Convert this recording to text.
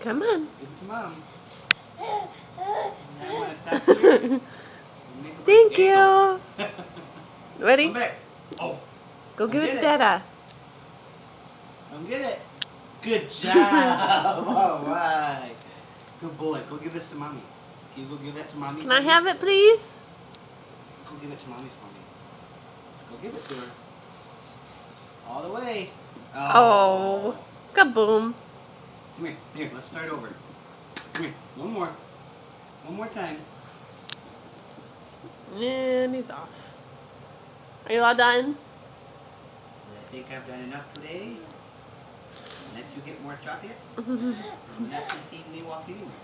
Come on. Give it to Mom. I want to tap you. Thank you. Ready? Come back. Oh. Go give it to it. Dada. Come get it. Good job. All right. Good boy. Go give this to Mommy. Can you go give that to Mommy? Can I have it, please? Go give it to Mommy for me. Go give it to her. All the way. Oh. Kaboom. Come here. Here, let's start over. Come here. One more. One more time. And he's off. Are you all done? I think I've done enough today. Unless you get more chocolate, you'll not to see me walk anywhere.